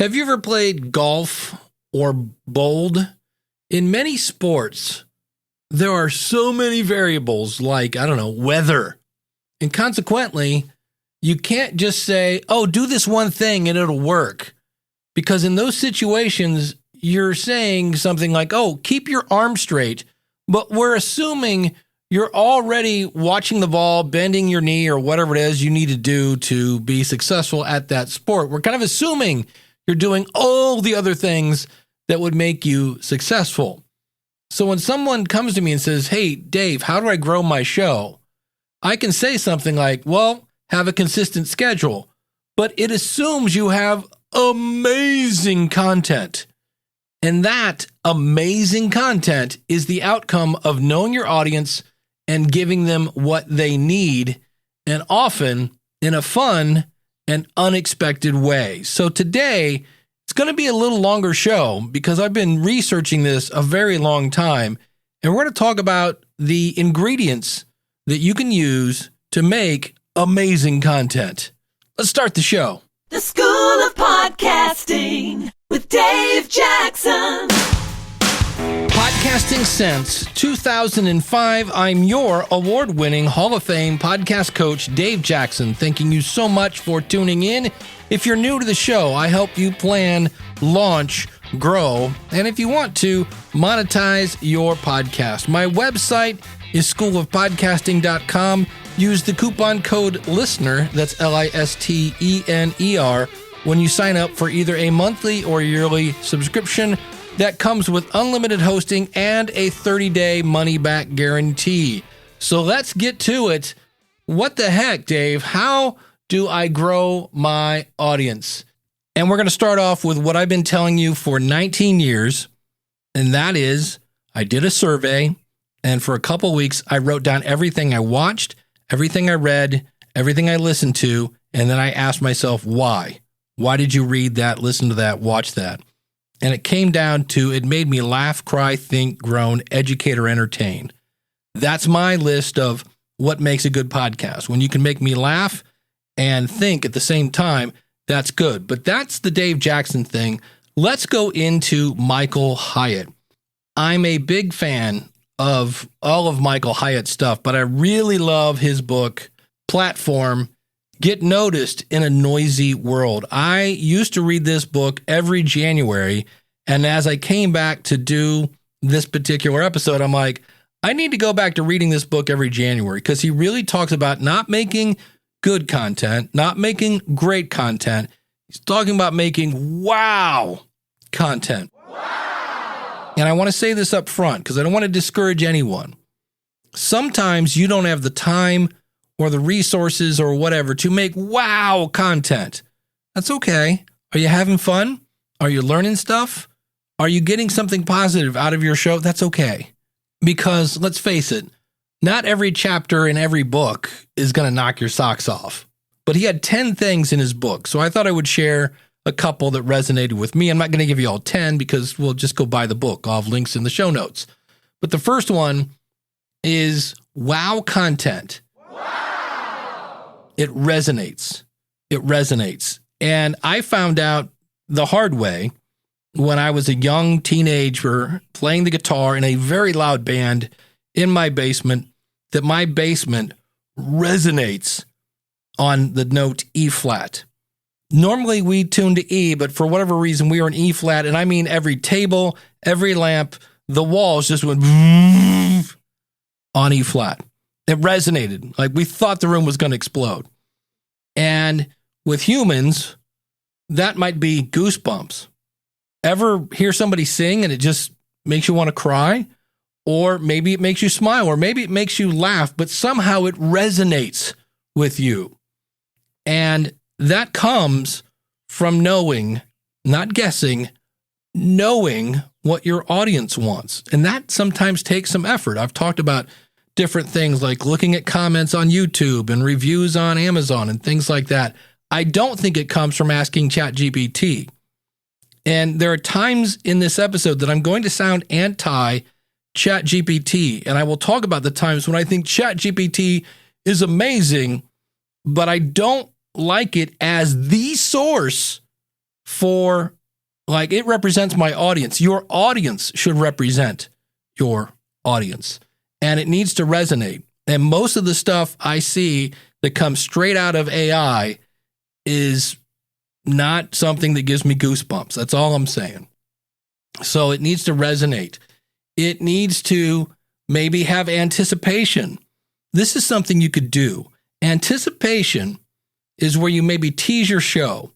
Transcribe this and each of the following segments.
Have you ever played golf or bowled? In many sports, there are so many variables like, weather. And consequently, you can't just say, oh, do this one thing and it'll work. Because in those situations, you're saying something like, oh, keep your arm straight. But we're assuming you're already watching the ball, bending your knee or whatever it is you need to do to be successful at that sport. We're kind of assuming you're doing all the other things that would make you successful. So when someone comes to me and says, hey, Dave, how do I grow my show? I can say something like, well, have a consistent schedule. But it assumes you have amazing content. And that amazing content is the outcome of knowing your audience and giving them what they need, and often in a fun and unexpected way. So today, it's going to be a little longer show because I've been researching this a very long time, and we're going to talk about the ingredients that you can use to make amazing content. Let's start the show. The School of Podcasting with Dave Jackson. Podcasting since 2005, I'm your award-winning Hall of Fame podcast coach, Dave Jackson. Thanking you so much for tuning in. If you're new to the show, I help you plan, launch, grow, and if you want to, monetize your podcast. My website is schoolofpodcasting.com. Use the coupon code LISTENER, that's LISTENER, when you sign up for either a monthly or yearly subscription that comes with unlimited hosting and a 30-day money-back guarantee. So let's get to it. What the heck, Dave? How do I grow my audience? And we're going to start off with what I've been telling you for 19 years, and that is I did a survey, and for a couple weeks, I wrote down everything I watched, everything I read, everything I listened to, and then I asked myself, why? Why did you read that, listen to that, watch that? And it came down to, it made me laugh, cry, think, groan, educate, or entertain. That's my list of what makes a good podcast. When you can make me laugh and think at the same time, that's good. But that's the Dave Jackson thing. Let's go into Michael Hyatt. I'm a big fan of all of Michael Hyatt's stuff, but I really love his book, Platform, Get Noticed in a Noisy World. I used to read this book every January, and as I came back to do this particular episode, I'm like, I need to go back to reading this book every January because he really talks about not making good content, not making great content. He's talking about making wow content. Wow. And I want to say this up front because I don't want to discourage anyone. Sometimes you don't have the time or the resources or whatever to make wow content. That's okay. Are you having fun? Are you learning stuff? Are you getting something positive out of your show? That's okay. Because let's face it, not every chapter in every book is going to knock your socks off. But he had 10 things in his book. So I thought I would share a couple that resonated with me. I'm not going to give you all 10 because we'll just go buy the book. I'll have links in the show notes. But the first one is wow content. It resonates. It resonates. And I found out the hard way when I was a young teenager playing the guitar in a very loud band in my basement that my basement resonates on the note E flat. Normally we tune to E, but for whatever reason we were in E flat, and I mean every table, every lamp, the walls just went on E flat. It resonated. Like we thought the room was going to explode. And with humans, that might be goosebumps. Ever hear somebody sing and it just makes you want to cry? Or maybe it makes you smile, or maybe it makes you laugh, but somehow it resonates with you. And that comes from knowing, not guessing, knowing what your audience wants. And that sometimes takes some effort. I've talked about different things like looking at comments on YouTube and reviews on Amazon and things like that. I don't think it comes from asking ChatGPT. And there are times in this episode that I'm going to sound anti-ChatGPT, and I will talk about the times when I think ChatGPT is amazing, but I don't like it as the source for, like, it represents my audience. Your audience should represent your audience, and it needs to resonate. And most of the stuff I see that comes straight out of AI is not something that gives me goosebumps. That's all I'm saying. So it needs to resonate. It needs to maybe have anticipation. This is something you could do. Anticipation is where you maybe tease your show.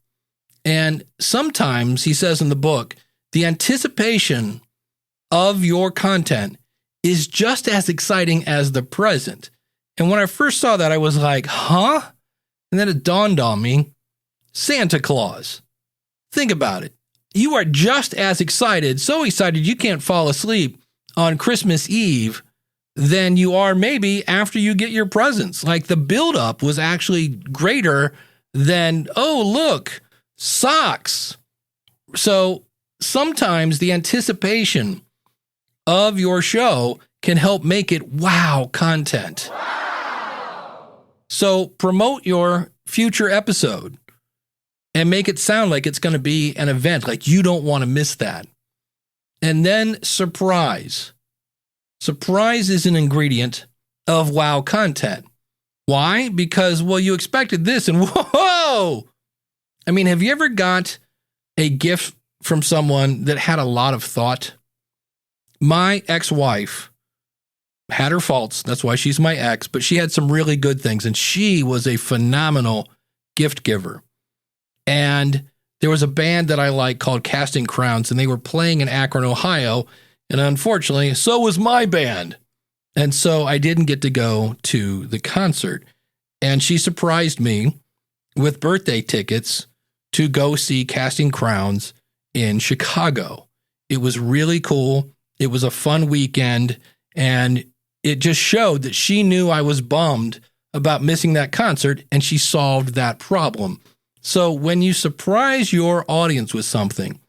And sometimes, he says in the book, the anticipation of your content is just as exciting as the present. And when I first saw that, I was like, huh? And then it dawned on me, Santa Claus. Think about it. You are just as excited, so excited you can't fall asleep on Christmas Eve than you are maybe after you get your presents. Like, the buildup was actually greater than, oh, look, socks. So sometimes the anticipation of your show can help make it wow content. Wow. So promote your future episode and make it sound like it's going to be an event, like you don't want to miss that. And then surprise. Surprise is an ingredient of wow content. Why? Because, well, you expected this and whoa! I mean, have you ever got a gift from someone that had a lot of thought? My ex-wife had her faults. That's why she's my ex, but she had some really good things, and she was a phenomenal gift giver. And there was a band that I liked called Casting Crowns, and they were playing in Akron, Ohio, and unfortunately, so was my band. And so I didn't get to go to the concert. And she surprised me with birthday tickets to go see Casting Crowns in Chicago. It was really cool. It was a fun weekend, and it just showed that she knew I was bummed about missing that concert, and she solved that problem. So when you surprise your audience with something,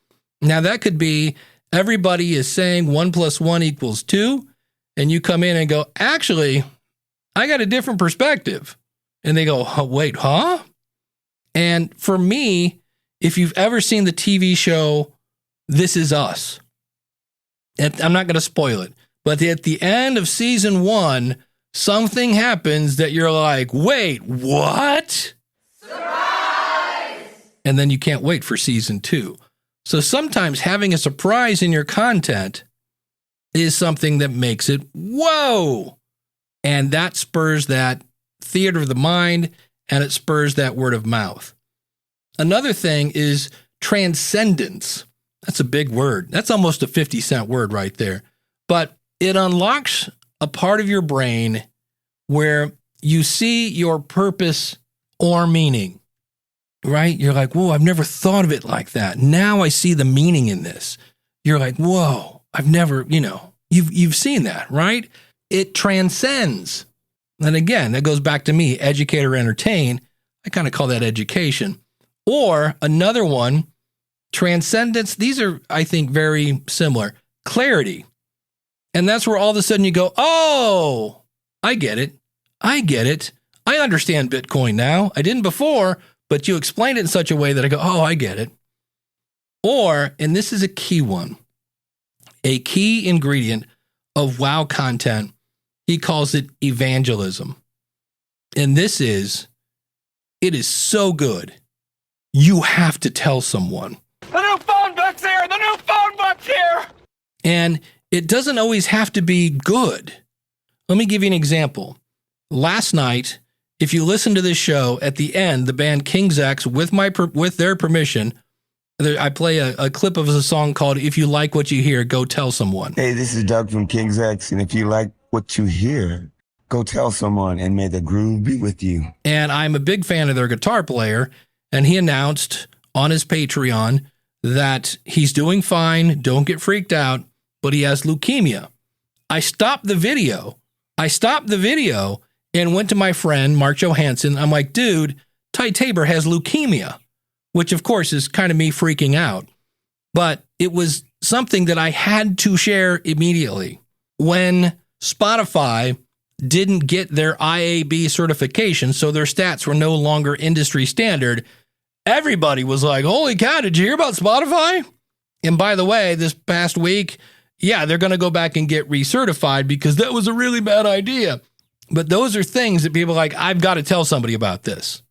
now that could be everybody is saying 1 + 1 = 2, and you come in and go, actually, I got a different perspective. And they go, oh, wait, huh? And for me, if you've ever seen the TV show This Is Us, and I'm not going to spoil it, but at the end of season 1, something happens that you're like, wait, what? Surprise! And then you can't wait for season 2. So sometimes having a surprise in your content is something that makes it whoa. And that spurs that theater of the mind, and it spurs that word of mouth. Another thing is transcendence. That's a big word. That's almost a 50-cent word right there. But it unlocks a part of your brain where you see your purpose or meaning, right? You're like, whoa, I've never thought of it like that. Now I see the meaning in this. You're like, whoa, I've never, you've seen that, right? It transcends. And again, that goes back to me, educate or entertain. I kind of call that education. Or another one, transcendence. These are, I think, very similar. Clarity. And that's where all of a sudden you go, oh, I get it. I get it. I understand Bitcoin now. I didn't before, but you explained it in such a way that I go, oh, I get it. Or, and this is a key one, a key ingredient of wow content, he calls it evangelism. And this is, it is so good. You have to tell someone. The new phone book's here! The new phone book's here! And it doesn't always have to be good. Let me give you an example. Last night, if you listen to this show, at the end, the band King's X, with their permission, I play a clip of a song called If You Like What You Hear, Go Tell Someone. Hey, this is Doug from King's X, and if you like what you hear, go tell someone, and may the groove be with you. And I'm a big fan of their guitar player, and he announced on his Patreon that he's doing fine, don't get freaked out, but he has leukemia. I stopped the video and went to my friend, Mark Johansson. I'm like, dude, Ty Tabor has leukemia, which of course is kind of me freaking out. But it was something that I had to share immediately. When Spotify didn't get their IAB certification, so their stats were no longer industry standard, everybody was like, holy cow, did you hear about Spotify? And by the way, this past week, yeah, they're going to go back and get recertified because that was a really bad idea. But those are things that people are like, I've got to tell somebody about this.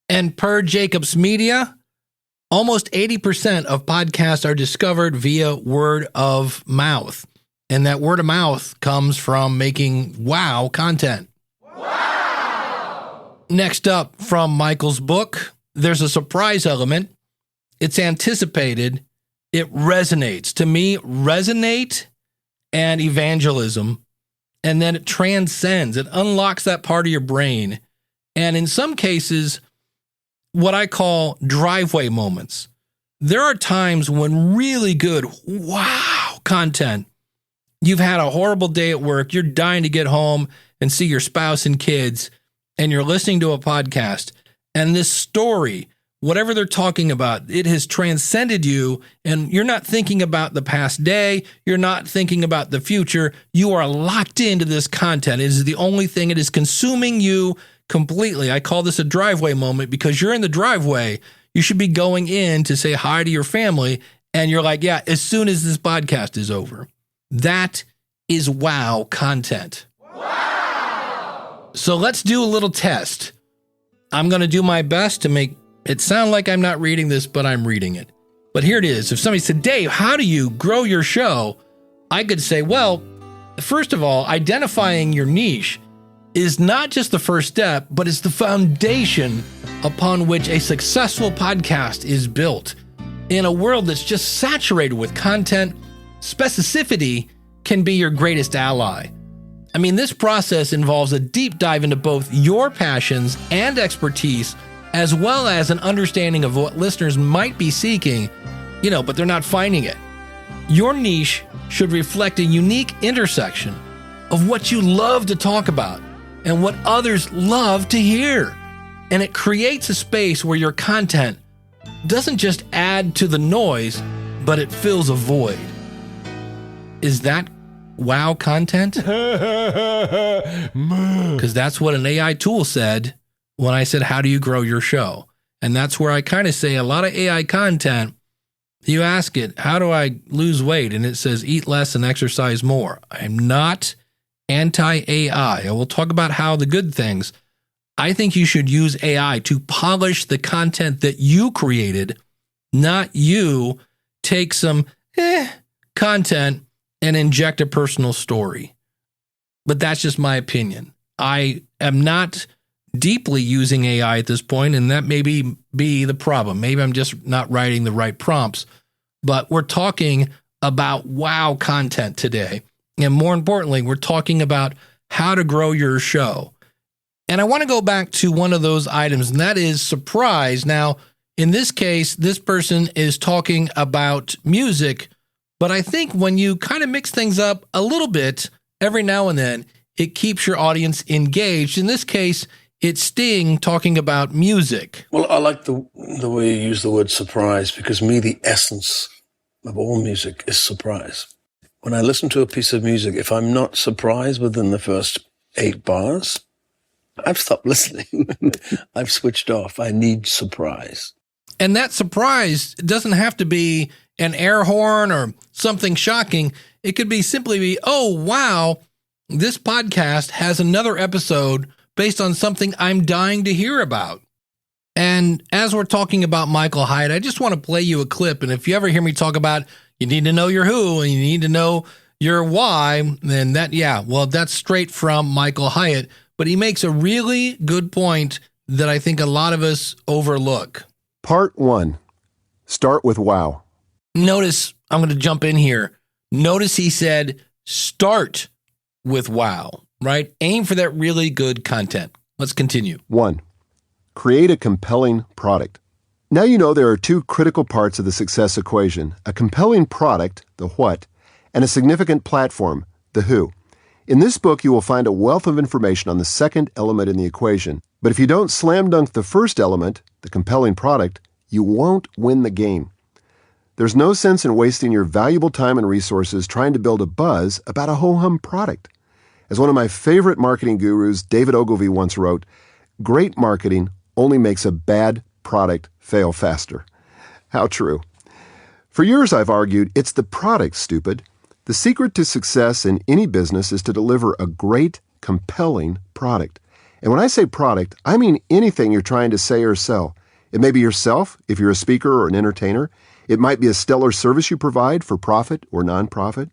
And per Jacobs Media, almost 80% of podcasts are discovered via word of mouth. And that word of mouth comes from making wow content. Wow! Next up from Michael's book, there's a surprise element. It's anticipated. It resonates. To me, resonate and evangelism. And then it transcends. It unlocks that part of your brain. And in some cases, what I call driveway moments. There are times when really good, wow, content. You've had a horrible day at work. You're dying to get home and see your spouse and kids, and you're listening to a podcast. And this story, whatever they're talking about, it has transcended you, and you're not thinking about the past day. You're not thinking about the future. You are locked into this content. It is the only thing. It is consuming you completely. I call this a driveway moment because you're in the driveway. You should be going in to say hi to your family, and you're like, yeah, as soon as this podcast is over. That is wow content. Wow! So let's do a little test. I'm going to do my best to make it sound like I'm not reading this, but I'm reading it. But here it is. If somebody said, Dave, how do you grow your show? I could say, well, first of all, identifying your niche is not just the first step, but it's the foundation upon which a successful podcast is built. In a world that's just saturated with content, specificity can be your greatest ally. I mean, this process involves a deep dive into both your passions and expertise, as well as an understanding of what listeners might be seeking, but they're not finding it. Your niche should reflect a unique intersection of what you love to talk about and what others love to hear. And it creates a space where your content doesn't just add to the noise, but it fills a void. Is that wow content? Because that's what an AI tool said when I said, how do you grow your show? And that's where I kind of say a lot of AI content, you ask it, how do I lose weight? And it says, eat less and exercise more. I'm not anti-AI. I will talk about how the good things. I think you should use AI to polish the content that you created, not you take some content and inject a personal story. But that's just my opinion. I am not deeply using AI at this point, and that may be the problem. Maybe I'm just not writing the right prompts. But we're talking about wow content today. And more importantly, we're talking about how to grow your show. And I want to go back to one of those items, and that is surprise. Now, in this case, this person is talking about music, but I think when you kind of mix things up a little bit every now and then, it keeps your audience engaged. In this case, it's Sting talking about music. Well, I like the way you use the word surprise, because the essence of all music is surprise. When I listen to a piece of music, if I'm not surprised within the first 8 bars, I've stopped listening. I've switched off. I need surprise. And that surprise doesn't have to be an air horn or something shocking. It could be simply oh, wow, this podcast has another episode based on something I'm dying to hear about. And as we're talking about Michael Hyatt, I just want to play you a clip. And if you ever hear me talk about you need to know your who and you need to know your why, then that's straight from Michael Hyatt. But he makes a really good point that I think a lot of us overlook. Part 1. Start with wow. Notice, I'm going to jump in here. Notice he said, start with wow, right? Aim for that really good content. Let's continue. 1. Create a compelling product. Now you know there are 2 critical parts of the success equation: a compelling product, the what, and a significant platform, the who. In this book, you will find a wealth of information on the second element in the equation. But if you don't slam dunk the first element, the compelling product, you won't win the game. There's no sense in wasting your valuable time and resources trying to build a buzz about a ho-hum product. As one of my favorite marketing gurus, David Ogilvy, once wrote, great marketing only makes a bad product fail faster. How true. For years, I've argued it's the product, stupid. The secret to success in any business is to deliver a great, compelling product. And when I say product, I mean anything you're trying to say or sell. It may be yourself, if you're a speaker or an entertainer. It might be a stellar service you provide for profit or nonprofit.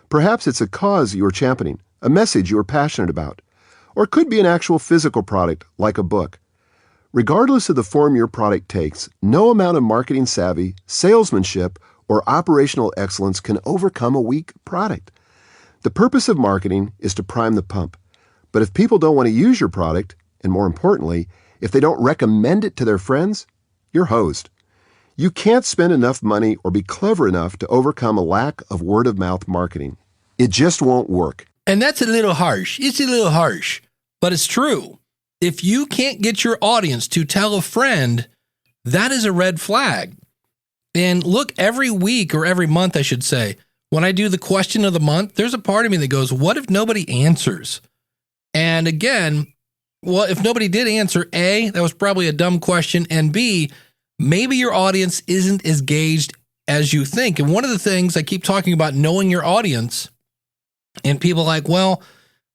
Perhaps it's a cause you are championing, a message you are passionate about. Or it could be an actual physical product, like a book. Regardless of the form your product takes, no amount of marketing savvy, salesmanship, or operational excellence can overcome a weak product. The purpose of marketing is to prime the pump. But if people don't want to use your product, and more importantly, if they don't recommend it to their friends, you're hosed. You can't spend enough money or be clever enough to overcome a lack of word-of-mouth marketing. It just won't work. And that's a little harsh. It's a little harsh, but it's true. If you can't get your audience to tell a friend, that is a red flag. And look, every week or every month, I should say, when I do the question of the month, there's a part of me that goes, what if nobody answers? And again, well, if nobody did answer, A, that was probably a dumb question, and B, maybe your audience isn't as gauged as you think. And one of the things I keep talking about, knowing your audience, and people are like, well,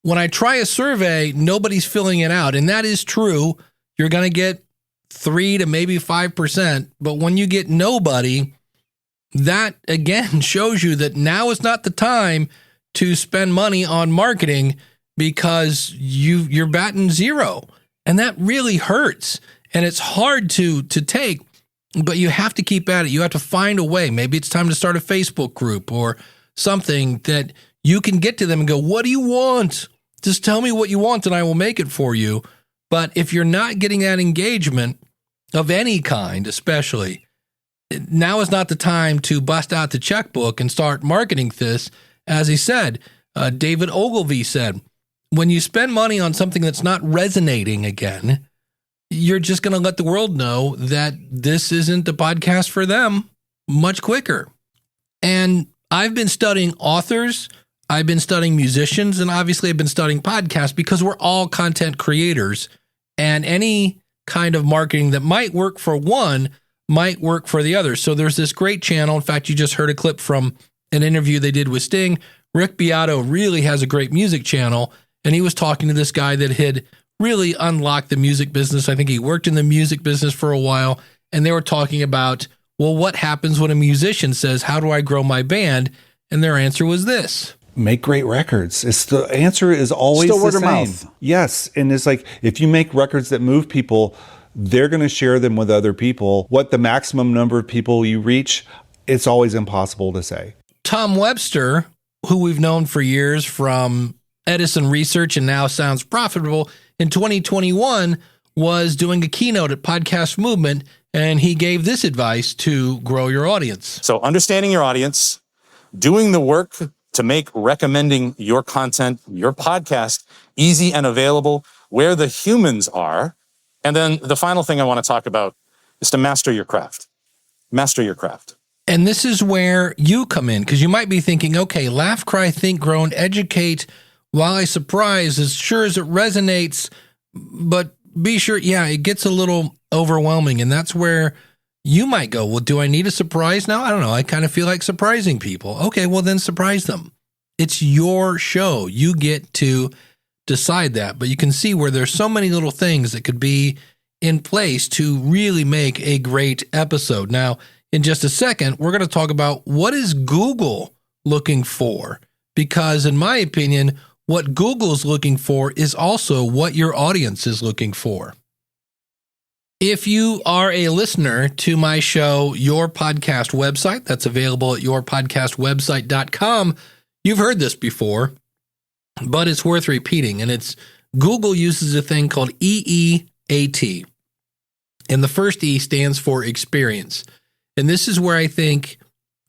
when I try a survey, nobody's filling it out. And that is true. You're going to get 3 to maybe 5%. But when you get nobody, that again shows you that now is not the time to spend money on marketing, because you're batting zero. And that really hurts. And it's hard to take, but you have to keep at it. You have to find a way. Maybe it's time to start a Facebook group or something that you can get to them and go, what do you want? Just tell me what you want and I will make it for you. But if you're not getting that engagement of any kind, especially, now is not the time to bust out the checkbook and start marketing this. As he said, David Ogilvy said, when you spend money on something that's not resonating again, you're just going to let the world know that this isn't the podcast for them much quicker. And I've been studying authors, I've been studying musicians, and obviously I've been studying podcasts because we're all content creators, and any kind of marketing that might work for one might work for the other. So there's this great channel. In fact, you just heard a clip from an interview they did with Sting. Rick Beato really has a great music channel, and he was talking to this guy that had really unlocked the music business. I think he worked in the music business for a while, and they were talking about, well, what happens when a musician says, how do I grow my band? And their answer was this. Make great records. It's the answer is always Still the word of same. mouth. Yes. And it's like, if you make records that move people, they're going to share them with other people. What the maximum number of people you reach, it's always impossible to say. Tom Webster, who we've known for years from Edison Research and now Sounds Profitable, in 2021 was doing a keynote at Podcast Movement, and he gave this advice to grow your audience. So understanding your audience, doing the work to make recommending your content, your podcast, easy and available where the humans are. And then the final thing I want to talk about is to master your craft. Master your craft. And this is where you come in, because you might be thinking, okay, laugh, cry, think, grow, and educate while I surprise, as sure as it resonates, but be sure, yeah, it gets a little overwhelming. And that's where you might go, well, do I need a surprise now? I don't know. I kind of feel like surprising people. Okay, well, then surprise them. It's your show. You get to decide that. But you can see where there's so many little things that could be in place to really make a great episode. Now, in just a second, we're going to talk about what is Google looking for? Because in my opinion, what Google's looking for is also what your audience is looking for. If you are a listener to my show, Your Podcast Website, that's available at yourpodcastwebsite.com, you've heard this before, but it's worth repeating. And it's Google uses a thing called EEAT. And the first E stands for experience. And this is where I think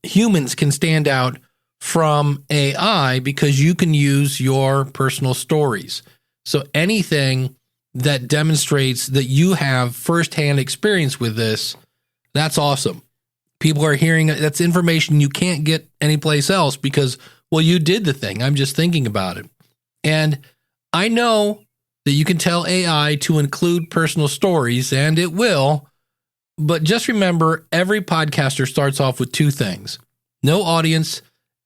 humans can stand out from AI, because you can use your personal stories. So anything that demonstrates that you have firsthand experience with this, that's awesome. People are hearing it. That's information you can't get anyplace else because, well, you did the thing. I'm just thinking about it. And I know that you can tell AI to include personal stories, and it will, But just remember, every podcaster starts off with two things: no audience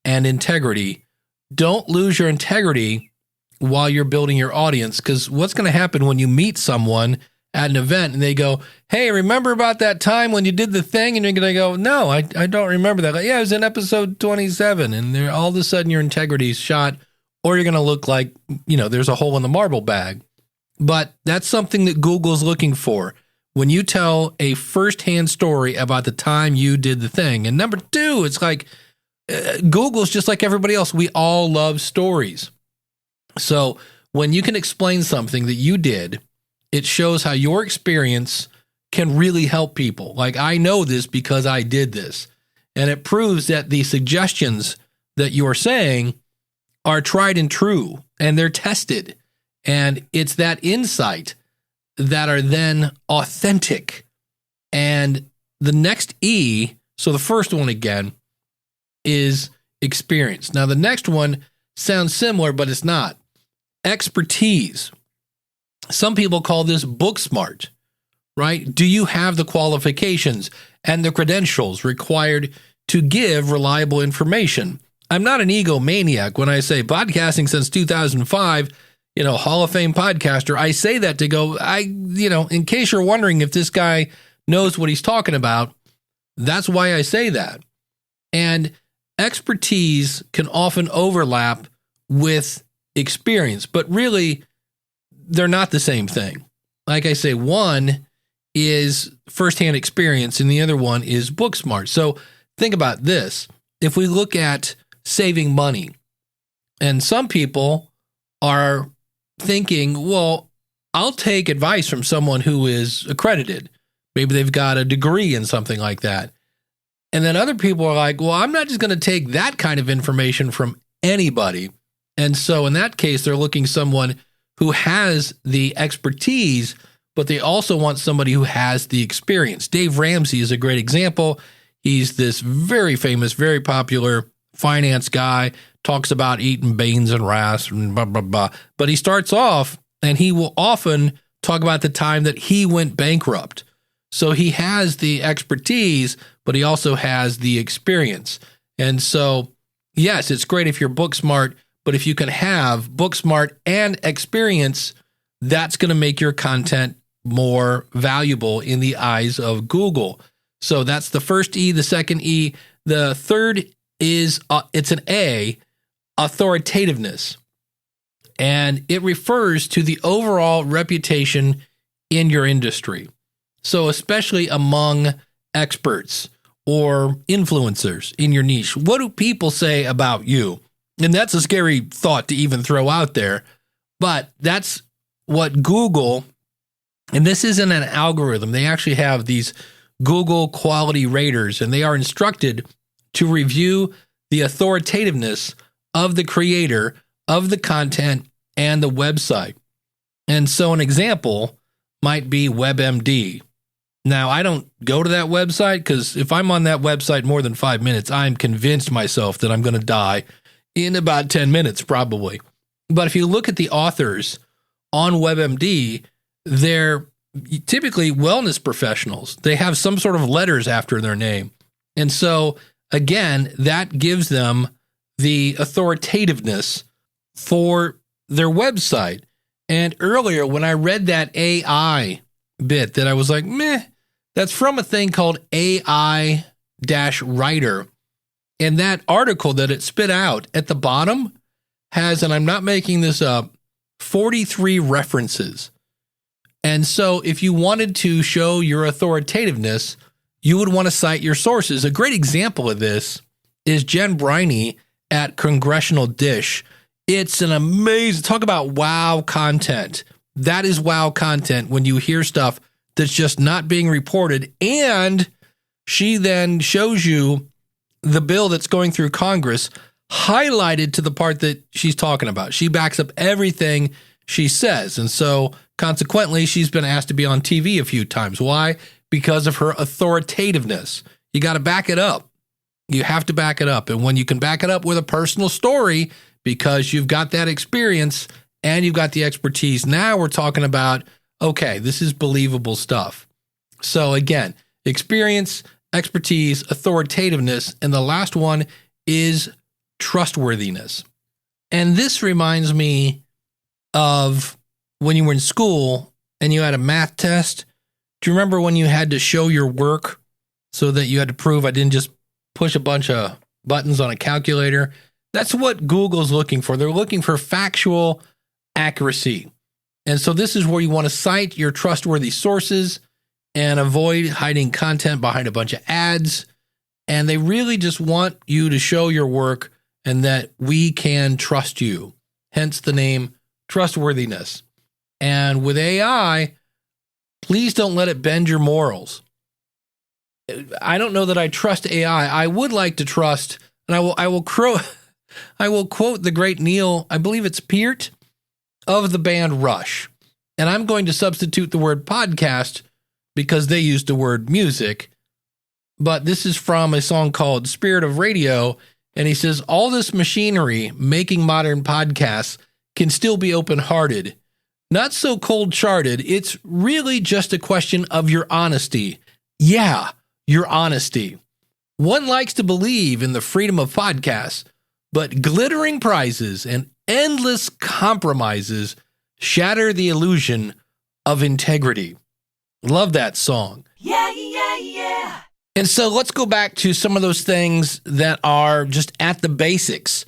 and integrity. Don't lose your integrity while you're building your audience, because what's going to happen when you meet someone at an event and they go, hey, remember about that time when you did the thing? And you're going to go, no, I don't remember that. Like, yeah, it was in episode 27. And there, all of a sudden your integrity's shot, or you're going to look like, there's a hole in the marble bag. But that's something that Google's looking for when you tell a firsthand story about the time you did the thing. And number two, it's like Google's just like everybody else. We all love stories. So when you can explain something that you did, it shows how your experience can really help people. Like, I know this because I did this. And it proves that the suggestions that you are saying are tried and true, and they're tested. And it's that insight that are then authentic. And the next E, so the first one again, is experience. Now, the next one sounds similar, but it's not. Expertise. Some people call this book smart, right? Do you have the qualifications and the credentials required to give reliable information? I'm not an egomaniac when I say podcasting since 2005, Hall of Fame podcaster. I say that to go, in case you're wondering if this guy knows what he's talking about, that's why I say that. And expertise can often overlap with experience, but really, they're not the same thing. Like I say, one is firsthand experience and the other one is book smart. So think about this. If we look at saving money, and some people are thinking, well, I'll take advice from someone who is accredited. Maybe they've got a degree in something like that. And then other people are like, well, I'm not just going to take that kind of information from anybody. And so in that case, they're looking someone who has the expertise, but they also want somebody who has the experience. Dave Ramsey is a great example. He's this very famous, very popular finance guy, talks about eating beans and rice and blah, blah, blah. But he starts off and he will often talk about the time that he went bankrupt. So he has the expertise, but he also has the experience. And so, yes, it's great if you're book smart, but if you can have book smart and experience, that's going to make your content more valuable in the eyes of Google. So that's the first E. The second E. The third is, it's an A, authoritativeness. And it refers to the overall reputation in your industry. So especially among experts or influencers in your niche, what do people say about you? And that's a scary thought to even throw out there, but that's what Google, and this isn't an algorithm. They actually have these Google quality raters, and they are instructed to review the authoritativeness of the creator of the content and the website. And so an example might be WebMD. Now, I don't go to that website because if I'm on that website more than 5 minutes, I'm convinced myself that I'm going to die in about 10 minutes, probably. But if you look at the authors on WebMD, they're typically wellness professionals. They have some sort of letters after their name. And so, again, that gives them the authoritativeness for their website. And earlier, when I read that AI bit, that I was like, meh, that's from a thing called AI-Writer. And that article that it spit out at the bottom has, and I'm not making this up, 43 references. And so if you wanted to show your authoritativeness, you would want to cite your sources. A great example of this is Jen Briney at Congressional Dish. It's an amazing, talk about wow content. That is wow content when you hear stuff that's just not being reported. And she then shows you the bill that's going through Congress highlighted to the part that she's talking about. She backs up everything she says. And so consequently, she's been asked to be on TV a few times. Why? Because of her authoritativeness. You got to back it up. You have to back it up. And when you can back it up with a personal story, because you've got that experience and you've got the expertise, now we're talking about, okay, this is believable stuff. So again, experience, expertise, authoritativeness, and the last one is trustworthiness. And this reminds me of when you were in school and you had a math test. Do you remember when you had to show your work so that you had to prove I didn't just push a bunch of buttons on a calculator? That's what Google's looking for. They're looking for factual accuracy. And so this is where you want to cite your trustworthy sources and avoid hiding content behind a bunch of ads. And they really just want you to show your work and that we can trust you. Hence the name trustworthiness. And with AI, please don't let it bend your morals. I don't know that I trust AI. I would like to trust, and I will quote the great Neil, I believe it's Peart, of the band Rush. And I'm going to substitute the word podcast because they used the word music. But this is from a song called Spirit of Radio. And he says, all this machinery making modern podcasts can still be open-hearted. Not so cold-charted. It's really just a question of your honesty. Yeah, your honesty. One likes to believe in the freedom of podcasts, but glittering prizes and endless compromises shatter the illusion of integrity. Love that song. Yeah, yeah, yeah. And so let's go back to some of those things that are just at the basics.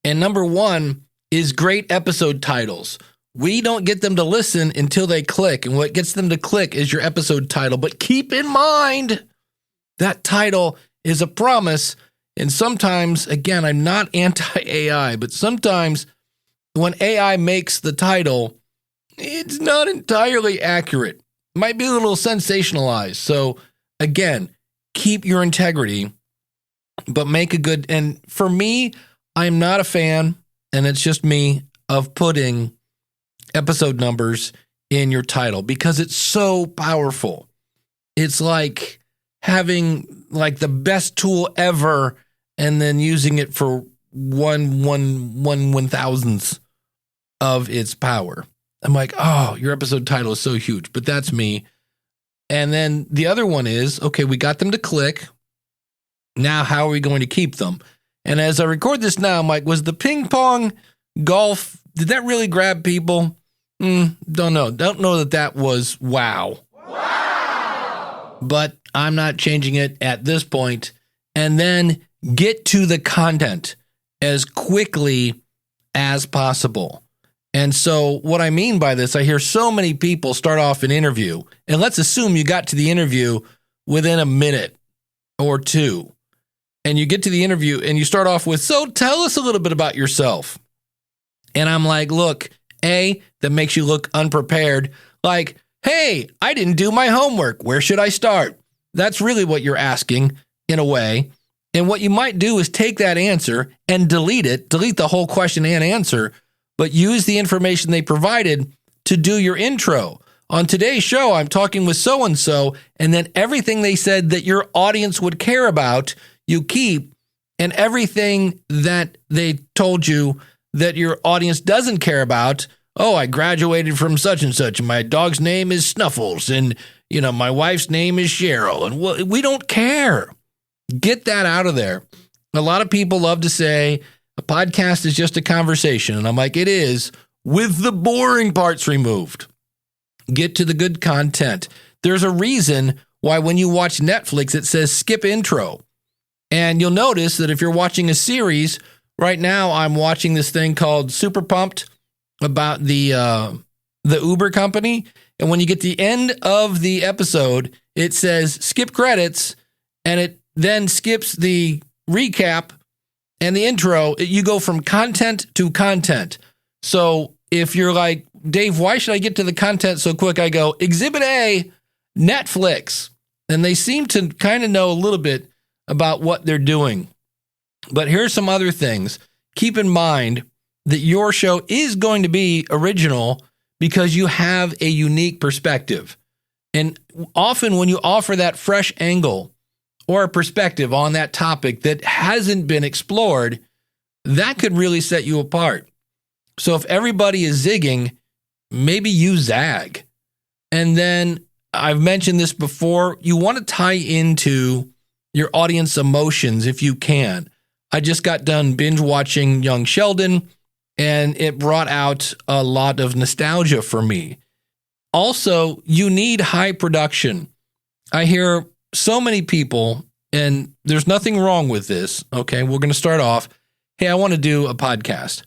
And number one is great episode titles. We don't get them to listen until they click. And what gets them to click is your episode title. But keep in mind that title is a promise. And sometimes, again, I'm not anti-AI, but sometimes when AI makes the title, it's not entirely accurate. It might be a little sensationalized. So again, keep your integrity, but make a good, and for me, I'm not a fan, and it's just me, of putting episode numbers in your title because it's so powerful. It's like having like the best tool ever and then using it for one thousandth of its power. I'm like, oh, your episode title is so huge, but that's me. And then the other one is, okay, we got them to click. Now, how are we going to keep them? And as I record this now, I'm like, was the ping pong golf, did that really grab people? Don't know. Don't know that was wow. But I'm not changing it at this point. And then get to the content as quickly as possible. And so what I mean by this, I hear so many people start off an interview, and let's assume you got to the interview within a minute or two, and you get to the interview and you start off with, so tell us a little bit about yourself. And I'm like, look, A, that makes you look unprepared. Like, hey, I didn't do my homework. Where should I start? That's really what you're asking in a way. And what you might do is take that answer and delete the whole question and answer, but use the information they provided to do your intro. On today's show, I'm talking with so-and-so, and then everything they said that your audience would care about, you keep, and everything that they told you that your audience doesn't care about, oh, I graduated from such and such, and my dog's name is Snuffles, and, my wife's name is Cheryl, and we don't care. Get that out of there. A lot of people love to say, a podcast is just a conversation. And I'm like, it is, with the boring parts removed. Get to the good content. There's a reason why when you watch Netflix, it says skip intro. And you'll notice that if you're watching a series, right now I'm watching this thing called Super Pumped about the Uber company. And when you get to the end of the episode, it says skip credits, and it then skips the recap and the intro. You go from content to content. So if you're like, Dave, why should I get to the content so quick? I go, Exhibit A, Netflix. And they seem to kind of know a little bit about what they're doing. But here's some other things. Keep in mind that your show is going to be original because you have a unique perspective. And often when you offer that fresh angle or a perspective on that topic that hasn't been explored, that could really set you apart. So if everybody is zigging, maybe you zag. And then I've mentioned this before. You want to tie into your audience emotions if you can. I just got done binge watching Young Sheldon, and it brought out a lot of nostalgia for me. Also, you need high production. I hear so many people, and there's nothing wrong with this. Okay, we're going to start off. Hey, I want to do a podcast.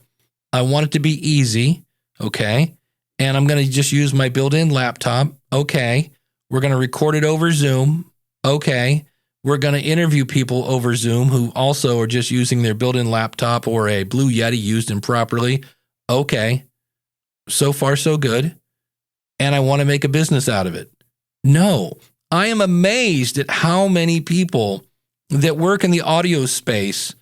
I want it to be easy. Okay. And I'm going to just use my built-in laptop. Okay. We're going to record it over Zoom. Okay. We're going to interview people over Zoom who also are just using their built-in laptop or a Blue Yeti used improperly. Okay. So far, so good. And I want to make a business out of it. No, I am amazed at how many people that work in the audio space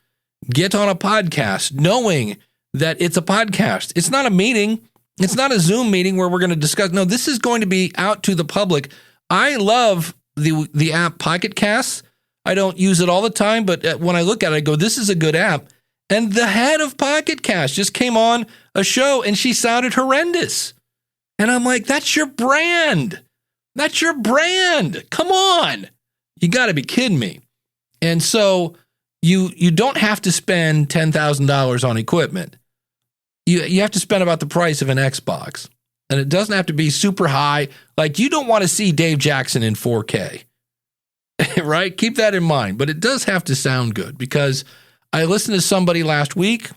get on a podcast knowing that it's a podcast. It's not a meeting. It's not a Zoom meeting where we're going to discuss. No, this is going to be out to the public. I love the app Pocket Casts. I don't use it all the time, but when I look at it, I go, this is a good app. And the head of Pocket Cast just came on a show and she sounded horrendous. And I'm like, that's your brand. That's your brand. Come on. You got to be kidding me. And so you don't have to spend $10,000 on equipment. You have to spend about the price of an Xbox. And it doesn't have to be super high. Like, you don't want to see Dave Jackson in 4K. Right? Keep that in mind. But it does have to sound good, because I listened to somebody last week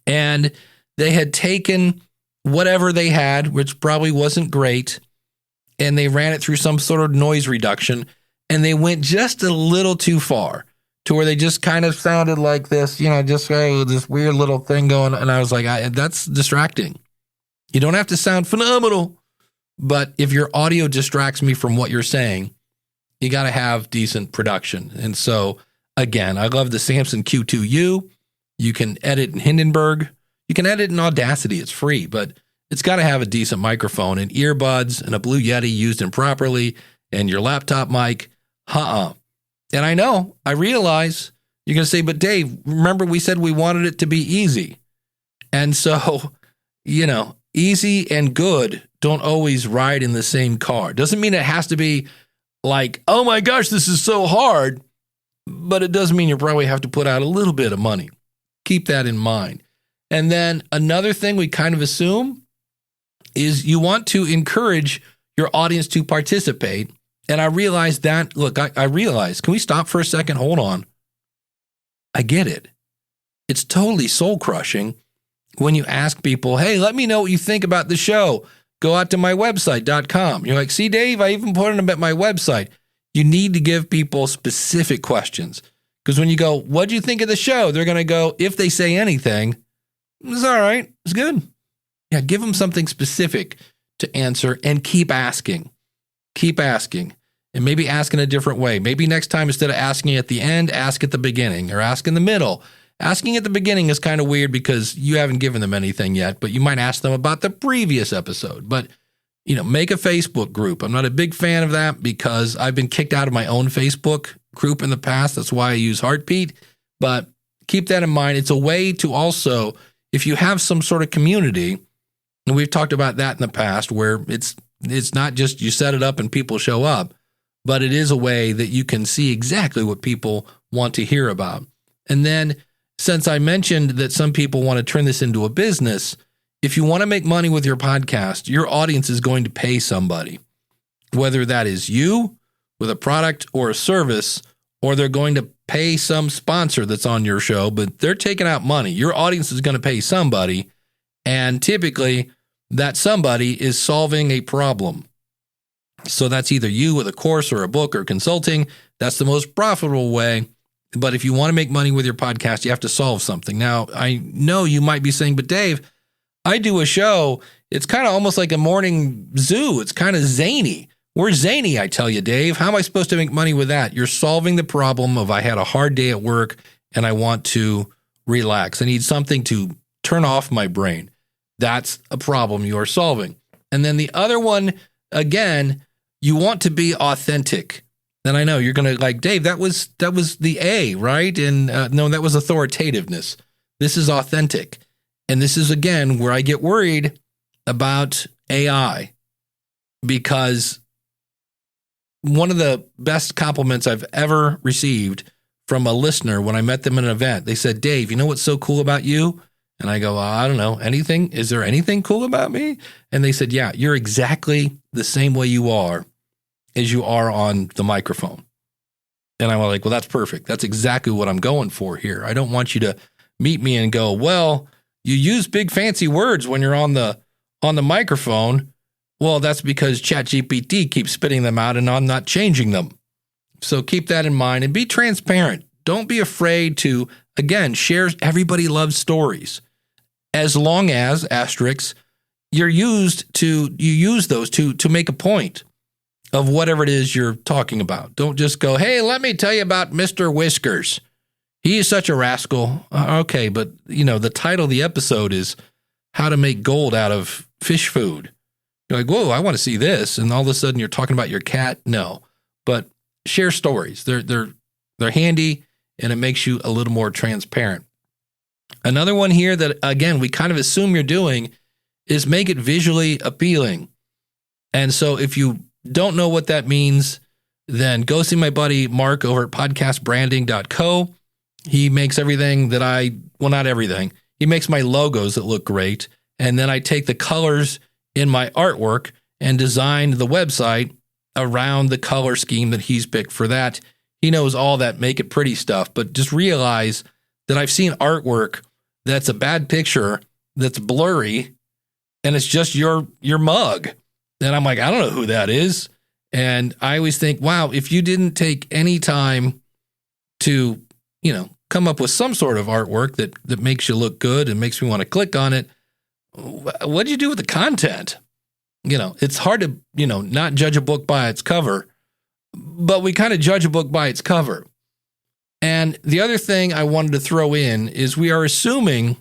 and they had taken whatever they had, which probably wasn't great, and they ran it through some sort of noise reduction, and they went just a little too far to where they just kind of sounded like this, just this weird little thing going. And I was like, that's distracting. You don't have to sound phenomenal, but if your audio distracts me from what you're saying, you got to have decent production. And so, again, I love the Samson Q2U. You can edit in Hindenburg. You can edit in Audacity. It's free, but it's got to have a decent microphone and earbuds and a Blue Yeti used improperly and your laptop mic. And I realize you're going to say, but Dave, remember we said we wanted it to be easy. And so, easy and good don't always ride in the same car. Doesn't mean it has to be like, oh my gosh, this is so hard. But it does mean you probably have to put out a little bit of money. Keep that in mind. And then another thing we kind of assume is you want to encourage your audience to participate. And I realized that, look, I realized, can we stop for a second? Hold on. I get it. It's totally soul crushing when you ask people, hey, let me know what you think about the show. Go out to my website.com. You're like, see, Dave, I even put them at my website. You need to give people specific questions, because when you go, what'd you think of the show? They're going to go, if they say anything, it's all right. It's good. Yeah, give them something specific to answer and keep asking. Keep asking. And maybe ask in a different way. Maybe next time, instead of asking at the end, ask at the beginning or ask in the middle. Asking at the beginning is kind of weird because you haven't given them anything yet, but you might ask them about the previous episode. But, make a Facebook group. I'm not a big fan of that because I've been kicked out of my own Facebook group in the past. That's why I use Heartbeat. But keep that in mind. It's a way to also, if you have some sort of community, and we've talked about that in the past, where it's not just you set it up and people show up, but it is a way that you can see exactly what people want to hear about. And then, since I mentioned that some people want to turn this into a business, if you want to make money with your podcast, your audience is going to pay somebody, whether that is you with a product or a service, or they're going to pay some sponsor that's on your show, but they're taking out money. Your audience is going to pay somebody, and typically that somebody is solving a problem. So that's either you with a course or a book or consulting. That's the most profitable way. But if you want to make money with your podcast, you have to solve something. Now, I know you might be saying, but Dave, I do a show. It's kind of almost like a morning zoo. It's kind of zany. We're zany, I tell you, Dave. How am I supposed to make money with that? You're solving the problem of I had a hard day at work and I want to relax. I need something to turn off my brain. That's a problem you're solving. And then the other one, again, you want to be authentic. And I know you're going to like, Dave, that was the A, right? And no, that was authoritativeness. This is authentic. And this is, again, where I get worried about AI, because one of the best compliments I've ever received from a listener when I met them at an event. They said, Dave, you know what's so cool about you? And I go, well, I don't know, anything? Is there anything cool about me? And they said, yeah, you're exactly the same way you are as you are on the microphone. And I'm like, well, that's perfect. That's exactly what I'm going for here. I don't want you to meet me and go, well, you use big fancy words when you're on the microphone. Well, that's because ChatGPT keeps spitting them out and I'm not changing them. So keep that in mind and be transparent. Don't be afraid to, again, share. Everybody loves stories. As long as, asterisks, you use those to make a point of whatever it is you're talking about. Don't just go, hey, let me tell you about Mr. Whiskers. He is such a rascal. Okay, but the title of the episode is How to Make Gold Out of Fish Food. You're like, whoa, I want to see this. And all of a sudden you're talking about your cat. No, but share stories. They're handy and it makes you a little more transparent. Another one here that, again, we kind of assume you're doing is make it visually appealing. And so if you don't know what that means, then go see my buddy Mark over at podcastbranding.co. He makes everything that not everything. He makes my logos that look great. And then I take the colors in my artwork and design the website around the color scheme that he's picked for that. He knows all that make it pretty stuff, but just realize that I've seen artwork that's a bad picture, that's blurry, and it's just your mug. And I'm like, I don't know who that is. And I always think, wow, if you didn't take any time to, come up with some sort of artwork that makes you look good and makes me want to click on it, what do you do with the content? It's hard to, not judge a book by its cover, but we kind of judge a book by its cover. And the other thing I wanted to throw in is we are assuming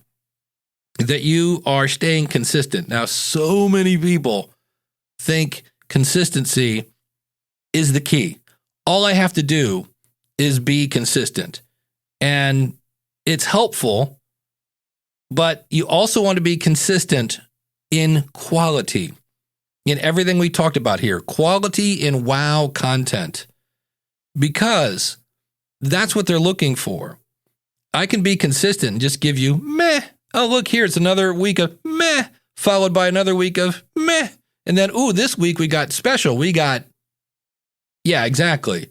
that you are staying consistent. Now, so many people think consistency is the key. All I have to do is be consistent. And it's helpful, but you also want to be consistent in quality. In everything we talked about here, quality in wow content. Because that's what they're looking for. I can be consistent and just give you meh. Oh, look here, it's another week of meh, followed by another week of meh. And then, this week we got special. Yeah, exactly.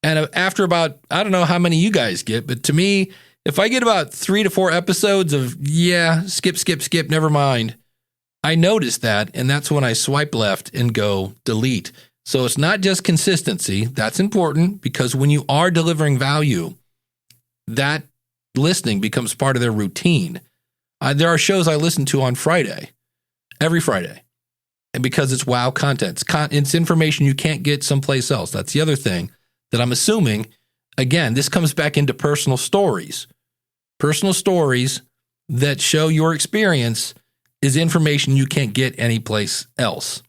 And after about, I don't know how many you guys get, but to me, if I get about 3 to 4 episodes of, skip, never mind, I notice that, and that's when I swipe left and go delete. So it's not just consistency. That's important because when you are delivering value, that listening becomes part of their routine. There are shows I listen to on Friday, every Friday, and because it's wow content. It's information you can't get someplace else. That's the other thing that I'm assuming. Again, this comes back into personal stories. Personal stories that show your experience is information you can't get anyplace else.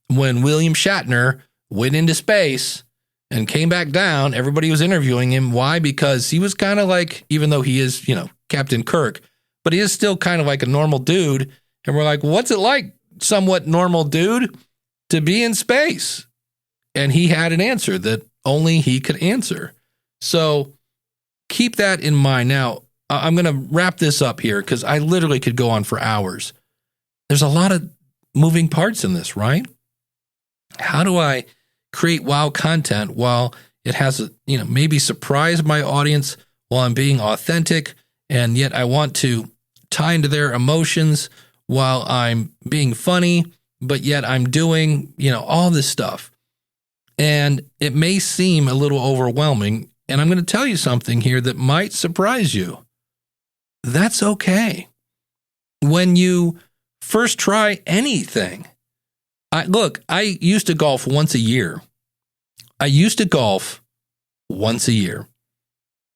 When William Shatner went into space and came back down, everybody was interviewing him. Why? Because he was kind of like, even though he is, Captain Kirk, but he is still kind of like a normal dude. And we're like, what's it like, somewhat normal dude, to be in space? And he had an answer that only he could answer. So keep that in mind. Now, I'm going to wrap this up here because I literally could go on for hours. There's a lot of moving parts in this, right? How do I create wow content while it has, maybe surprise my audience while I'm being authentic, and yet I want to tie into their emotions while I'm being funny, but yet I'm doing, all this stuff. And it may seem a little overwhelming, and I'm going to tell you something here that might surprise you. That's okay. When you first try anything, I used to golf once a year.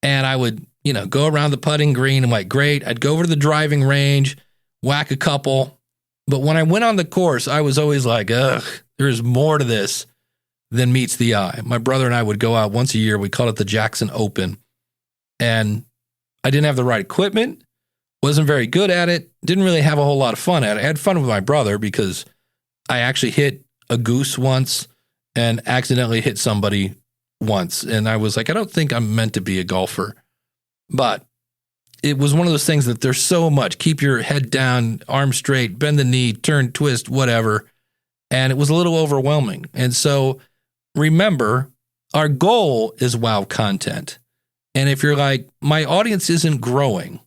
And I would, go around the putting green. I'm like, great. I'd go over to the driving range, whack a couple. But when I went on the course, I was always like, ugh, there's more to this than meets the eye. My brother and I would go out once a year. We called it the Jackson Open. And I didn't have the right equipment, wasn't very good at it, didn't really have a whole lot of fun at it. I had fun with my brother because I actually hit a goose once and accidentally hit somebody once. And I was like, I don't think I'm meant to be a golfer. But it was one of those things that there's so much. Keep your head down, arm straight, bend the knee, turn, twist, whatever. And it was a little overwhelming. And so remember, our goal is wow content. And if you're like, my audience isn't growing,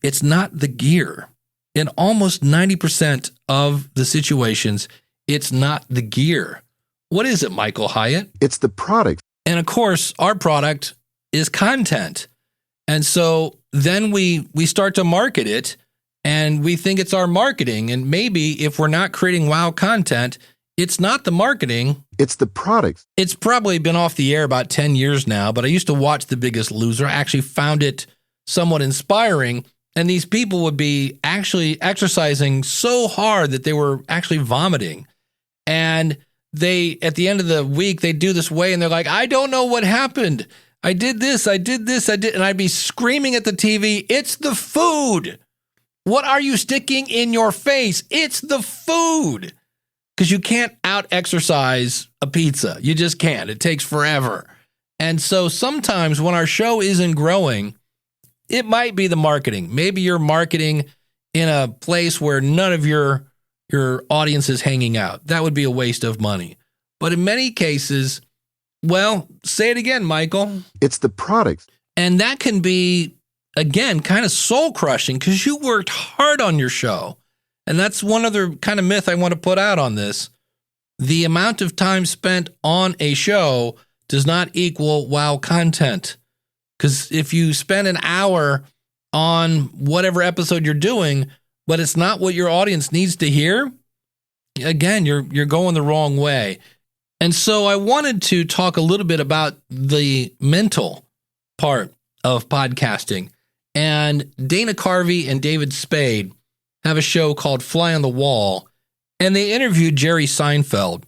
it's not the gear. In almost 90% of the situations, it's not the gear. What is it, Michael Hyatt? It's the product. And of course, our product is content. And so then we start to market it, and we think it's our marketing. And maybe if we're not creating wow content, it's not the marketing. It's the product. It's probably been off the air about 10 years now, but I used to watch The Biggest Loser. I actually found it somewhat inspiring. And these people would be actually exercising so hard that they were actually vomiting. And they, at the end of the week, they do this way and they're like, I don't know what happened. I did this. And I'd be screaming at the TV, it's the food. What are you sticking in your face? It's the food. Because you can't out-exercise a pizza. You just can't. It takes forever. And so sometimes when our show isn't growing, it might be the marketing. Maybe you're marketing in a place where none of your audience is hanging out. That would be a waste of money. But in many cases, well, say it again, Michael. It's the product. And that can be, again, kind of soul-crushing because you worked hard on your show. And that's one other kind of myth I want to put out on this. The amount of time spent on a show does not equal wow content. Because if you spend an hour on whatever episode you're doing, but it's not what your audience needs to hear, again, you're going the wrong way. And so I wanted to talk a little bit about the mental part of podcasting. And Dana Carvey and David Spade have a show called Fly on the Wall, and they interviewed Jerry Seinfeld.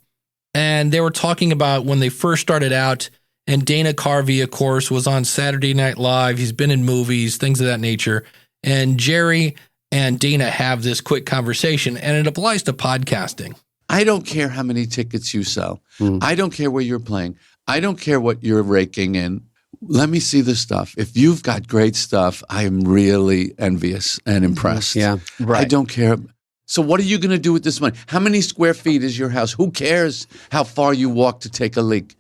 And they were talking about when they first started out, and Dana Carvey, of course, was on Saturday Night Live. He's been in movies, things of that nature. And Jerry and Dana have this quick conversation, and it applies to podcasting. I don't care how many tickets you sell. I don't care where you're playing. I don't care what you're raking in. Let me see the stuff. If you've got great stuff, I am really envious and impressed. Yeah, right. I don't care. So what are you going to do with this money? How many square feet is your house? Who cares how far you walk to take a leak?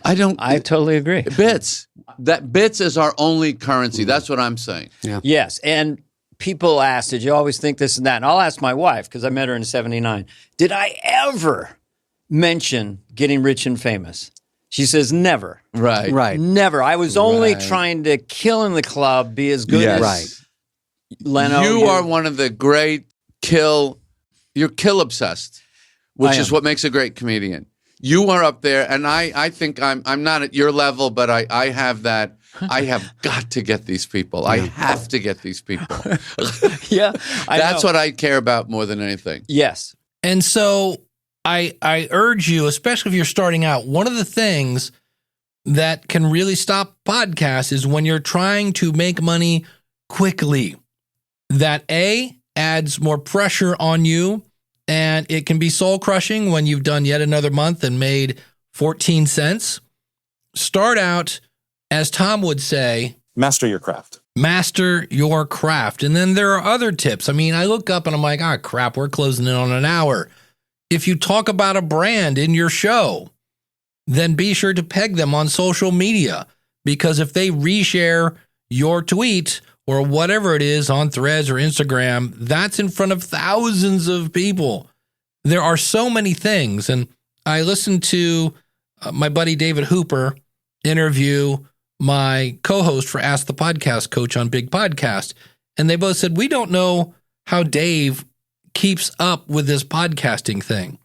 I totally agree. Bits. Bits is our only currency. That's what I'm saying. Yeah. Yes. And people ask, did you always think this and that? And I'll ask my wife, because I met her in 79. Did I ever mention getting rich and famous? She says, never. Right. Never. I was only trying to kill in the club, be as good as Leno. You are one of the great you're kill obsessed, which is what makes a great comedian. You are up there, and I think I'm not at your level, but I have that. I have got to get these people. I have to get these people. Yeah. That's what I care about more than anything. Yes. And so I urge you, especially if you're starting out, one of the things that can really stop podcasts is when you're trying to make money quickly. That adds more pressure on you, and it can be soul crushing when you've done yet another month and made 14 cents. Start out, as Tom would say, Master your craft. Master your craft. And then there are other tips. I mean, I look up and I'm like, crap, we're closing in on an hour. If you talk about a brand in your show, then be sure to peg them on social media, because if they reshare your tweet or whatever it is on Threads or Instagram, that's in front of thousands of people. There are so many things. And I listened to my buddy David Hooper interview my co-host for Ask the Podcast Coach on Big Podcast. And they both said, we don't know how Dave keeps up with this podcasting thing.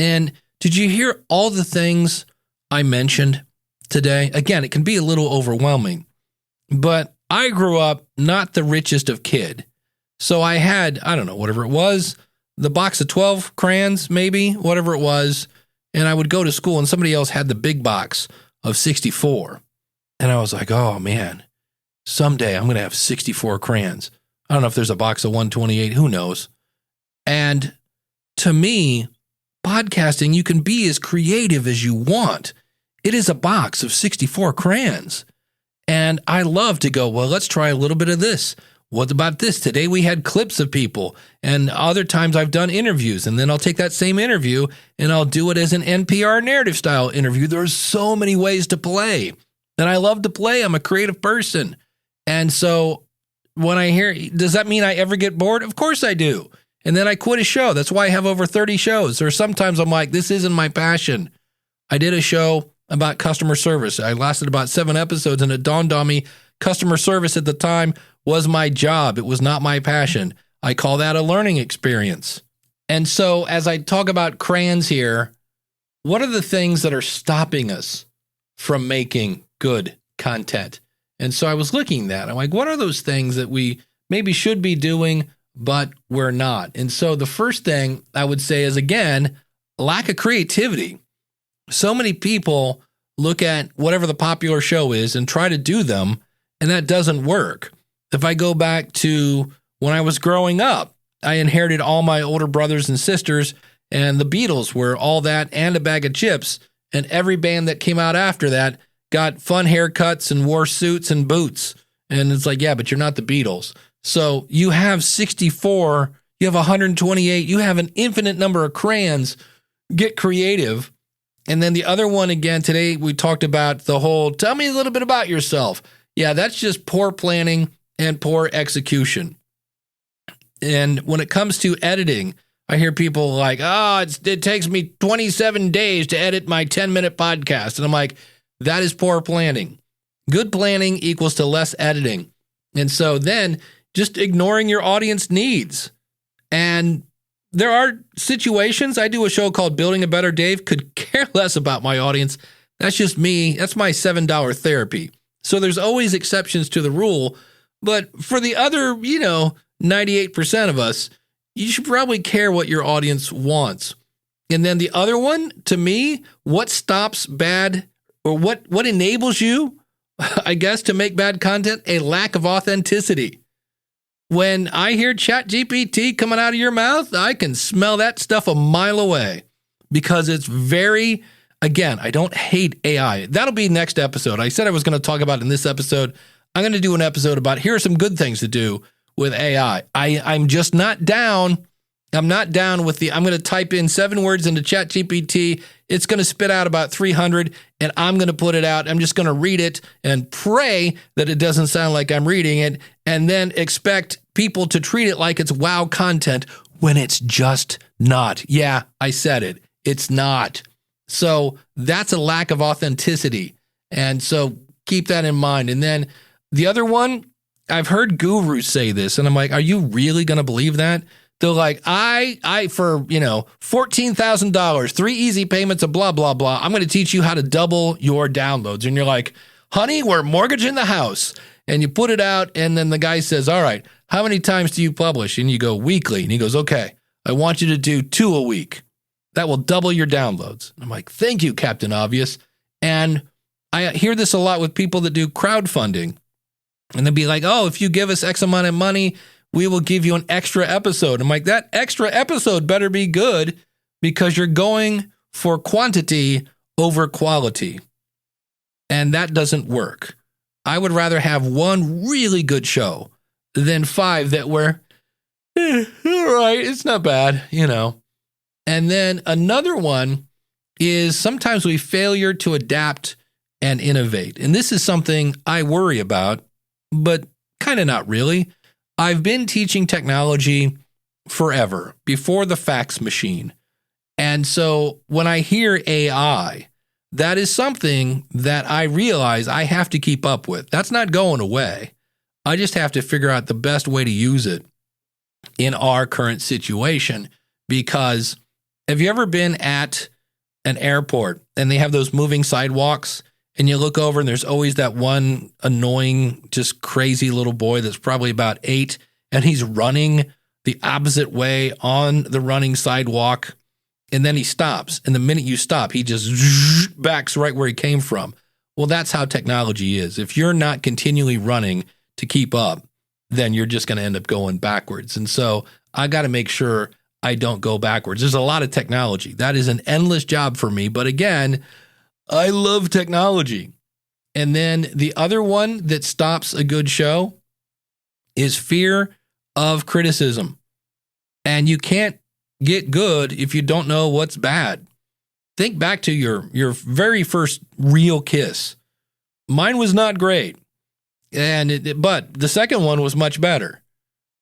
And did you hear all the things I mentioned today? Again, it can be a little overwhelming, but I grew up not the richest of kid. So I had, I don't know, whatever it was, the box of 12 crayons, maybe, whatever it was. And I would go to school and somebody else had the big box of 64. And I was like, oh man, someday I'm going to have 64 crayons. I don't know if there's a box of 128, who knows? And to me, podcasting, you can be as creative as you want. It is a box of 64 crayons. And I love to go, well, let's try a little bit of this. What about this? Today we had clips of people, and other times I've done interviews, and then I'll take that same interview and I'll do it as an NPR narrative style interview. There's so many ways to play, and I love to play. I'm a creative person. And so when I hear, does that mean I ever get bored? Of course I do. And then I quit a show. That's why I have over 30 shows. Or sometimes I'm like, this isn't my passion. I did a show about customer service. I lasted about 7 episodes, and it dawned on me, customer service at the time was my job. It was not my passion. I call that a learning experience. And so as I talk about crayons here, what are the things that are stopping us from making good content? And so I was looking at that. I'm like, what are those things that we maybe should be doing, but we're not? And so the first thing I would say is, again, lack of creativity. So many people look at whatever the popular show is and try to do them, and that doesn't work. If I go back to when I was growing up, I inherited all my older brothers and sisters, and the Beatles were all that and a bag of chips, and every band that came out after that got fun haircuts and wore suits and boots. And it's like, yeah, but you're not the Beatles. So you have 64, you have 128, you have an infinite number of crayons. Get creative. And then the other one, again, today we talked about the whole, tell me a little bit about yourself. Yeah, that's just poor planning and poor execution. And when it comes to editing, I hear people like, it takes me 27 days to edit my 10-minute podcast. And I'm like, that is poor planning. Good planning equals to less editing. And so then just ignoring your audience needs. And there are situations, I do a show called Building a Better Dave, could care less about my audience. That's just me. That's my $7 therapy. So there's always exceptions to the rule. But for the other, 98% of us, you should probably care what your audience wants. And then the other one, to me, what stops bad, or what enables you, I guess, to make bad content? A lack of authenticity. When I hear ChatGPT coming out of your mouth, I can smell that stuff a mile away, because it's very, again, I don't hate AI. That'll be next episode. I said I was going to talk about it in this episode. I'm going to do an episode about here are some good things to do with AI. I'm just not down. I'm not down with I'm going to type in 7 words into ChatGPT. It's going to spit out about 300, and I'm going to put it out. I'm just going to read it and pray that it doesn't sound like I'm reading it, and then expect people to treat it like it's wow content when it's just not. Yeah, I said it. It's not. So that's a lack of authenticity. And so keep that in mind. And then the other one, I've heard gurus say this, and I'm like, are you really going to believe that? They're like, I for, $14,000, 3 easy payments of blah, blah, blah, I'm going to teach you how to double your downloads. And you're like, honey, we're mortgaging the house. And you put it out, and then the guy says, all right, how many times do you publish? And you go, weekly. And he goes, okay, I want you to do 2 a week. That will double your downloads. And I'm like, thank you, Captain Obvious. And I hear this a lot with people that do crowdfunding. And they'll be like, oh, if you give us X amount of money, we will give you an extra episode. I'm like, that extra episode better be good, because you're going for quantity over quality. And that doesn't work. I would rather have 1 really good show than 5 that were, all right, it's not bad, And then another one is sometimes we failure to adapt and innovate. And this is something I worry about, but kind of not really. I've been teaching technology forever, before the fax machine. And so when I hear AI, that is something that I realize I have to keep up with. That's not going away. I just have to figure out the best way to use it in our current situation. Because have you ever been at an airport and they have those moving sidewalks, and you look over and there's always that one annoying, just crazy little boy that's probably about 8, and he's running the opposite way on the running sidewalk, and then he stops. And the minute you stop, he just backs right where he came from. Well, that's how technology is. If you're not continually running to keep up, then you're just going to end up going backwards. And so I got to make sure I don't go backwards. There's a lot of technology. That is an endless job for me. But again, I love technology. And then the other one that stops a good show is fear of criticism. And you can't get good if you don't know what's bad. Think back to your very first real kiss. Mine was not great, but the second one was much better.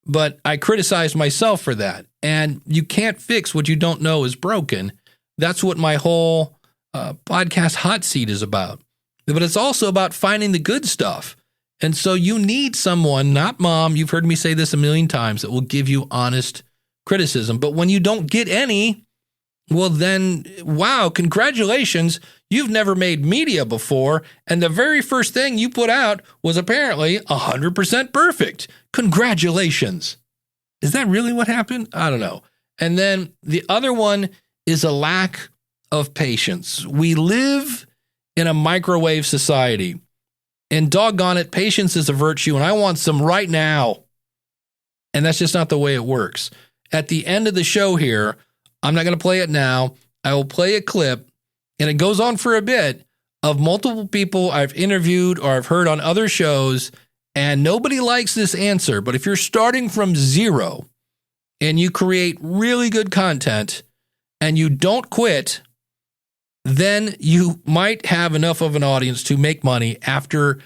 But I criticized myself for that. And you can't fix what you don't know is broken. That's what my whole podcast hot seat is about. But it's also about finding the good stuff. And so you need someone, not mom, you've heard me say this a million times, that will give you honest criticism. But when you don't get any, well then, wow, congratulations, you've never made media before, and the very first thing you put out was apparently 100% perfect. Congratulations. Is that really what happened? I don't know. And then the other one is a lack of patience. We live in a microwave society, and doggone it, patience is a virtue, and I want some right now. And that's just not the way it works. At the end of the show here, I'm not going to play it now. I will play a clip, and it goes on for a bit, of multiple people I've interviewed or I've heard on other shows, and nobody likes this answer. But if you're starting from zero and you create really good content and you don't quit, then you might have enough of an audience to make money after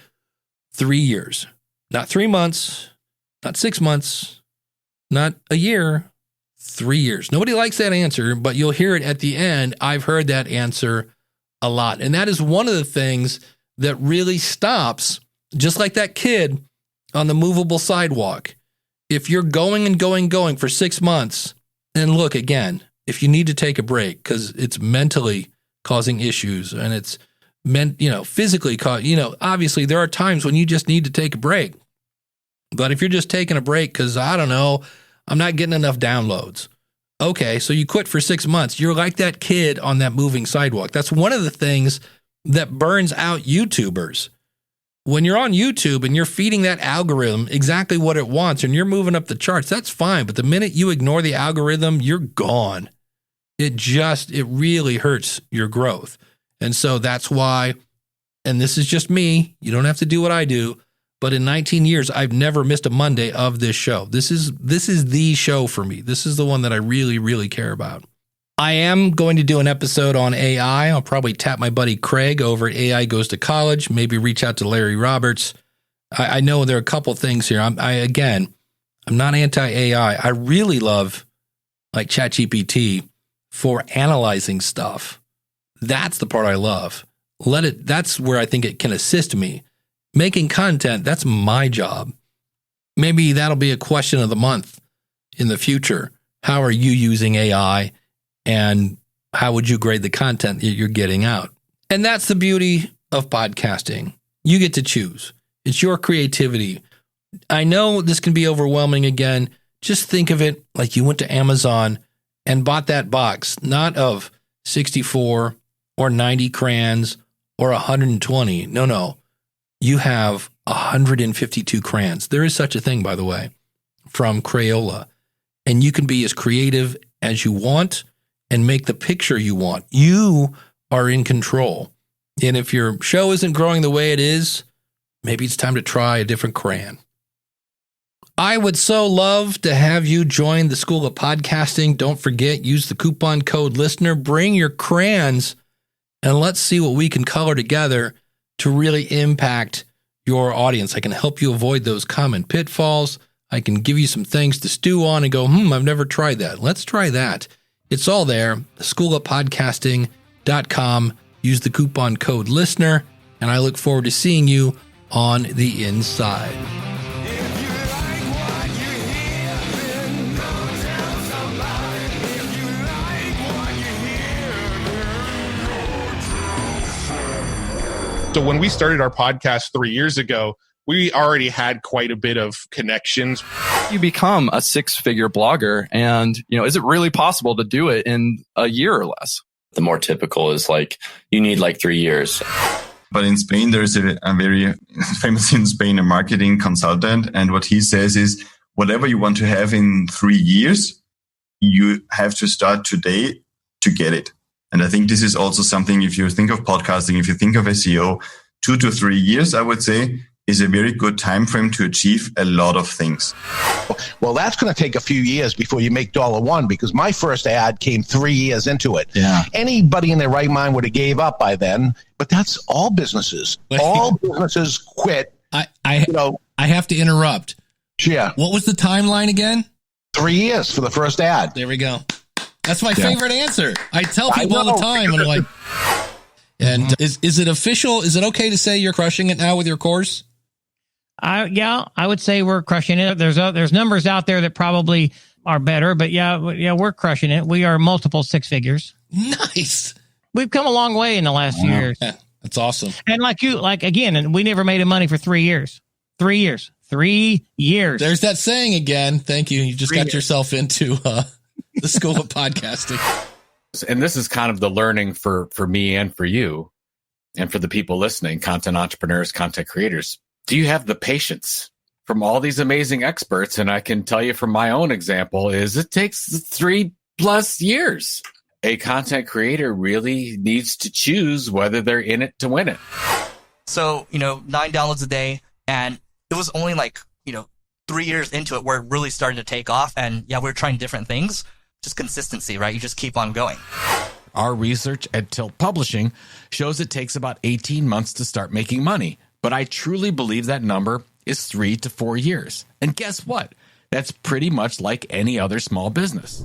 3 years. Not 3 months, not 6 months, not a year. 3 years. Nobody likes that answer, but you'll hear it at the end. I've heard that answer a lot. And that is one of the things that really stops, just like that kid on the movable sidewalk. If you're going and going for 6 months, and look, again, if you need to take a break because it's mentally causing issues and it's physically obviously there are times when you just need to take a break. But if you're just taking a break because, I don't know, I'm not getting enough downloads. Okay, so you quit for 6 months. You're like that kid on that moving sidewalk. That's one of the things that burns out YouTubers. When you're on YouTube and you're feeding that algorithm exactly what it wants and you're moving up the charts, that's fine. But the minute you ignore the algorithm, you're gone. It really hurts your growth. And so that's why, and this is just me, you don't have to do what I do, but in 19 years, I've never missed a Monday of this show. This is the show for me. This is the one that I really, really care about. I am going to do an episode on AI. I'll probably tap my buddy Craig over at AI Goes to College, maybe reach out to Larry Roberts. I know there are a couple things here. I'm not anti-AI. I really love like ChatGPT for analyzing stuff. That's the part I love. That's where I think it can assist me. Making content, that's my job. Maybe that'll be a question of the month in the future. How are you using AI and how would you grade the content that you're getting out? And that's the beauty of podcasting. You get to choose. It's your creativity. I know this can be overwhelming again. Just think of it like you went to Amazon and bought that box, not of 64 or 90 crayons or 120. No. You have 152 crayons. There is such a thing, by the way, from Crayola. And you can be as creative as you want and make the picture you want. You are in control. And if your show isn't growing the way it is, maybe it's time to try a different crayon. I would so love to have you join the School of Podcasting. Don't forget, use the coupon code LISTENER. Bring your crayons and let's see what we can color together to really impact your audience. I can help you avoid those common pitfalls. I can give you some things to stew on and go, I've never tried that. Let's try that. It's all there. schoolofpodcasting.com. Use the coupon code LISTENER, and I look forward to seeing you on the inside. So when we started our podcast 3 years ago, we already had quite a bit of connections. You become a six-figure blogger, and is it really possible to do it in a year or less? The more typical is you need 3 years. But in Spain, there's a very famous in Spain, a marketing consultant. And what he says is, whatever you want to have in 3 years, you have to start today to get it. And I think this is also something, if you think of podcasting, if you think of SEO, 2 to 3 years, I would say, is a very good time frame to achieve a lot of things. Well, that's going to take a few years before you make $1, because my first ad came 3 years into it. Yeah. Anybody in their right mind would have gave up by then, but that's all businesses. All businesses quit. I have to interrupt. Yeah. What was the timeline again? 3 years for the first ad. There we go. That's my favorite answer. I tell people all the time, and I'm like, and is it official? Is it okay to say you're crushing it now with your course? I would say we're crushing it. There's numbers out there that probably are better, but yeah, we're crushing it. We are multiple 6 figures. Nice. We've come a long way in the last few years. Yeah, that's awesome. And again, and we never made money for 3 years. 3 years. 3 years. There's that saying again. Thank you. You just got yourself into the school of podcasting. And this is kind of the learning for me and for you and for the people listening, content entrepreneurs, content creators. Do you have the patience from all these amazing experts? And I can tell you from my own example is it takes 3+ years. A content creator really needs to choose whether they're in it to win it. So, 9 downloads a day. And it was only 3 years into it where it really started to take off. And yeah, we were trying different things. Just consistency, right? You just keep on going. Our research at Tilt Publishing shows it takes about 18 months to start making money. But I truly believe that number is 3 to 4 years. And guess what? That's pretty much like any other small business.